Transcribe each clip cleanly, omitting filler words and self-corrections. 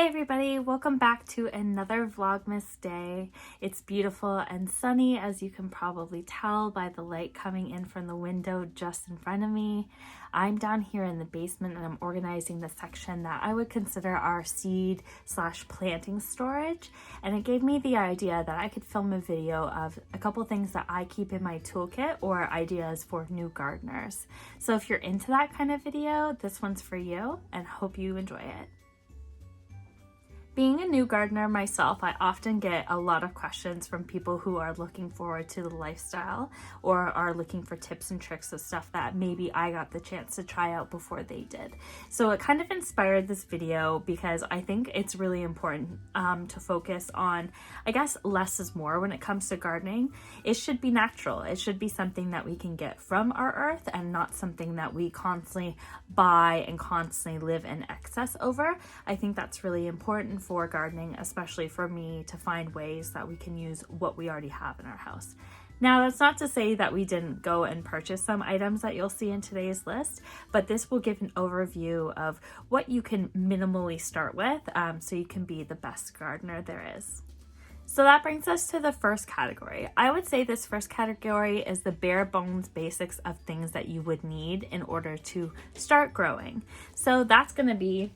Hey everybody, welcome back to another Vlogmas day. It's beautiful and sunny, as you can probably tell by the light coming in from the window just in front of me. I'm down here in the basement and I'm organizing the section that I would consider our seed/planting storage. And it gave me the idea that I could film a video of a couple things that I keep in my toolkit or ideas for new gardeners. So if you're into that kind of video, this one's for you and hope you enjoy it. Being a new gardener myself, I often get a lot of questions from people who are looking forward to the lifestyle or are looking for tips and tricks of stuff that maybe I got the chance to try out before they did. So it kind of inspired this video because I think it's really important to focus on, I guess, less is more when it comes to gardening. It should be natural. It should be something that we can get from our earth and not something that we constantly buy and constantly live in excess over. I think that's really important for gardening, especially for me, to find ways that we can use what we already have in our house. Now, that's not to say that we didn't go and purchase some items that you'll see in today's list, but this will give an overview of what you can minimally start with so you can be the best gardener there is. So that brings us to the first category. I would say this first category is the bare bones basics of things that you would need in order to start growing. So that's going to be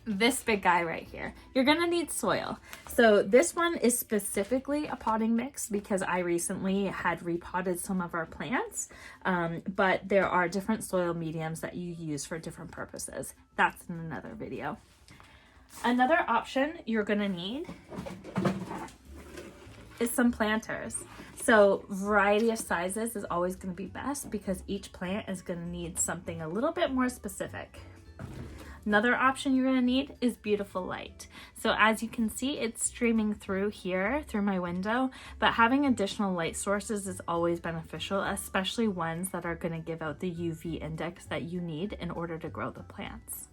this big guy right here. You're gonna need soil. So this one is specifically a potting mix because I recently had repotted some of our plants, but there are different soil mediums that you use for different purposes. That's in another video. Another option you're gonna need is some planters. So variety of sizes is always gonna be best because each plant is gonna need something a little bit more specific. Another option you're going to need is beautiful light. So as you can see, it's streaming through here, through my window, but having additional light sources is always beneficial, especially ones that are going to give out the UV index that you need in order to grow the plants.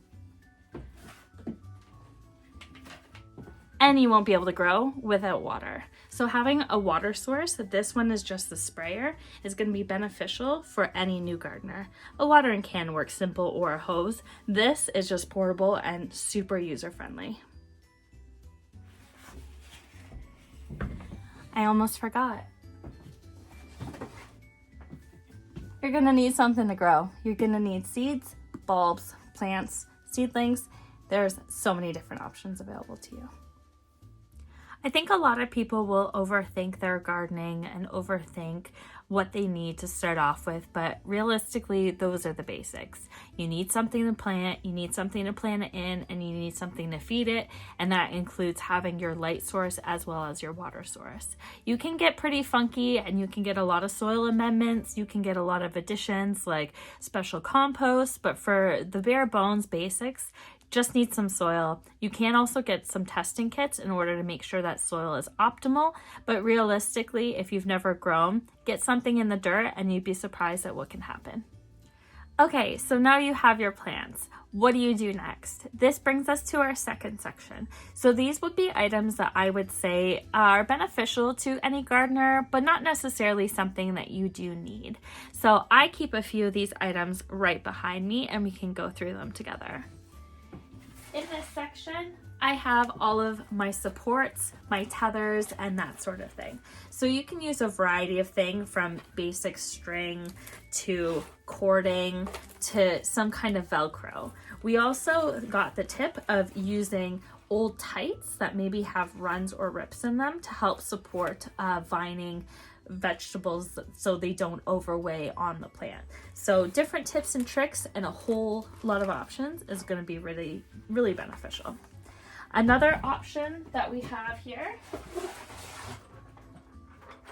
And you won't be able to grow without water. So having a water source, this one is just the sprayer, is going to be beneficial for any new gardener. A watering can works simple, or a hose. This is just portable and super user-friendly. I almost forgot. You're going to need something to grow. You're going to need seeds, bulbs, plants, seedlings. There's so many different options available to you. I think a lot of people will overthink their gardening and overthink what they need to start off with, but realistically, those are the basics. You need something to plant, you need something to plant it in, and you need something to feed it, and that includes having your light source as well as your water source. You can get pretty funky and you can get a lot of soil amendments, you can get a lot of additions like special compost, but for the bare bones basics, just need some soil. You can also get some testing kits in order to make sure that soil is optimal, but realistically, if you've never grown, get something in the dirt and you'd be surprised at what can happen. Okay, so now you have your plants. What do you do next? This brings us to our second section. So these would be items that I would say are beneficial to any gardener, but not necessarily something that you do need. So I keep a few of these items right behind me and we can go through them together. In this section, I have all of my supports, my tethers, and that sort of thing. So you can use a variety of things from basic string to cording to some kind of Velcro. We also got the tip of using old tights that maybe have runs or rips in them to help support vining vegetables so they don't overweigh on the plant. So different tips and tricks and a whole lot of options is going to be really, really beneficial. Another option that we have here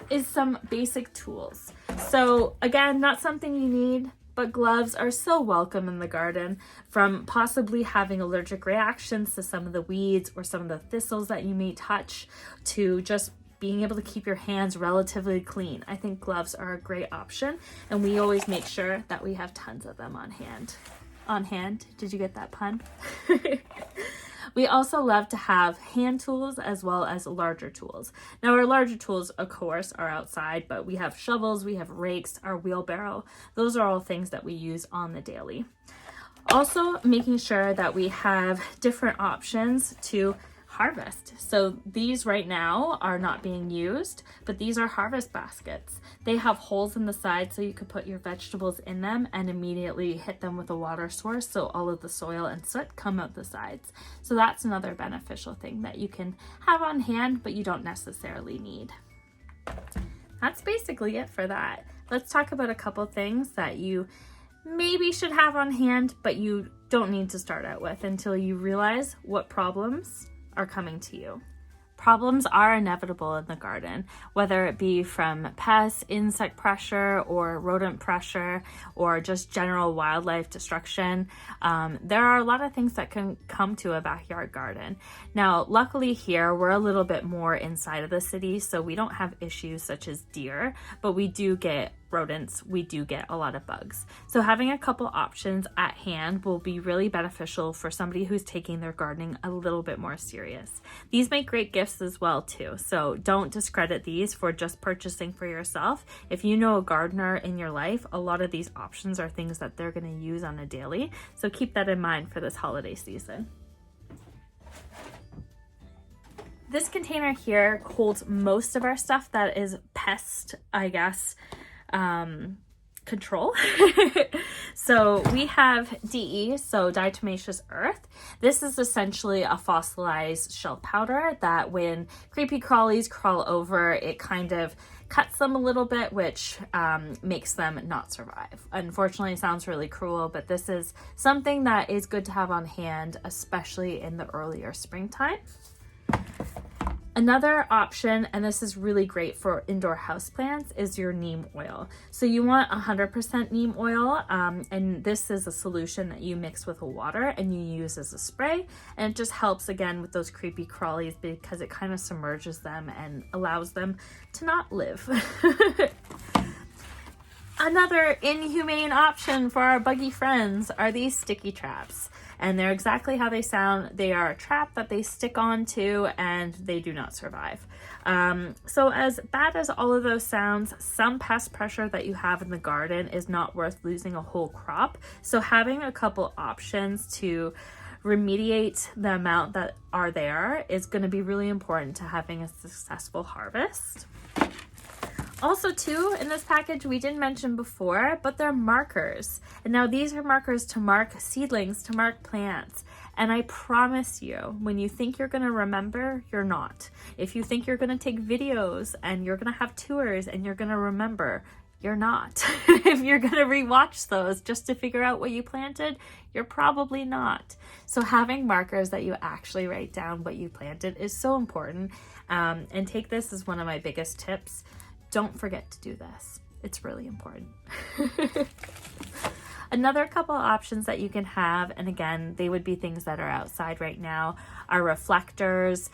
is some basic tools. So again, not something you need, but gloves are so welcome in the garden, from possibly having allergic reactions to some of the weeds or some of the thistles that you may touch to just being able to keep your hands relatively clean. I think gloves are a great option, and we always make sure that we have tons of them on hand. On hand, did you get that pun? We also love to have hand tools as well as larger tools. Now our larger tools, of course, are outside, but we have shovels, we have rakes, our wheelbarrow. Those are all things that we use on the daily. Also making sure that we have different options to harvest. So these right now are not being used, but these are harvest baskets. They have holes in the side so you could put your vegetables in them and immediately hit them with a water source so all of the soil and soot come out the sides. So that's another beneficial thing that you can have on hand, but you don't necessarily need. That's basically it for that. Let's talk about a couple things that you maybe should have on hand, but you don't need to start out with until you realize what problems are coming to you. Problems are inevitable in the garden, whether it be from pests, insect pressure, or rodent pressure, or just general wildlife destruction. There are a lot of things that can come to a backyard garden. Now, luckily here, we're a little bit more inside of the city, so we don't have issues such as deer, but we do get rodents, we do get a lot of bugs. So having a couple options at hand will be really beneficial for somebody who's taking their gardening a little bit more serious. These make great gifts as well too, so don't discredit these for just purchasing for yourself. If you know a gardener in your life, a lot of these options are things that they're going to use on a daily, so keep that in mind for this holiday season. This container here holds most of our stuff that is pest, I guess, control. So we have DE, so diatomaceous earth. This is essentially a fossilized shell powder that when creepy crawlies crawl over, it kind of cuts them a little bit, which makes them not survive. Unfortunately, it sounds really cruel, but this is something that is good to have on hand, especially in the earlier springtime. Another option, and this is really great for indoor houseplants, is your neem oil. So you want 100% neem oil, and this is a solution that you mix with water and you use as a spray, and it just helps again with those creepy crawlies because it kind of submerges them and allows them to not live. Another inhumane option for our buggy friends are these sticky traps. And they're exactly how they sound. They are a trap that they stick onto and they do not survive. So as bad as all of those sounds, some pest pressure that you have in the garden is not worth losing a whole crop. So having a couple options to remediate the amount that are there is going to be really important to having a successful harvest. Also too, in this package, we didn't mention before, but they're markers. And now these are markers to mark seedlings, to mark plants. And I promise you, when you think you're gonna remember, you're not. If you think you're gonna take videos and you're gonna have tours and you're gonna remember, you're not. If you're gonna rewatch those just to figure out what you planted, you're probably not. So having markers that you actually write down what you planted is so important. And take this as one of my biggest tips. Don't forget to do this. It's really important. Another couple options that you can have, and again, they would be things that are outside right now, are reflectors,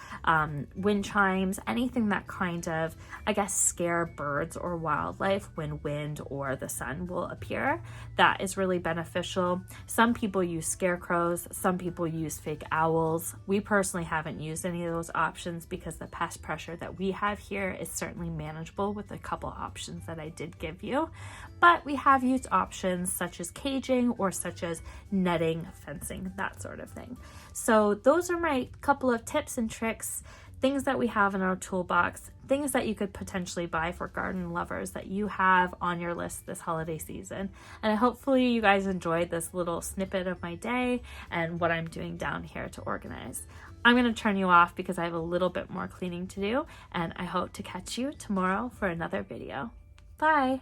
wind chimes, anything that kind of, I guess, scare birds or wildlife when wind or the sun will appear. That is really beneficial. Some people use scarecrows, some people use fake owls. We personally haven't used any of those options because the pest pressure that we have here is certainly manageable with a couple options that I did give you. But we have used options such as caging or such as netting, fencing, that sort of thing. So those are my couple of tips and tricks, things that we have in our toolbox, things that you could potentially buy for garden lovers that you have on your list this holiday season. And hopefully you guys enjoyed this little snippet of my day and what I'm doing down here to organize. I'm going to turn you off because I have a little bit more cleaning to do, and I hope to catch you tomorrow for another video. Bye!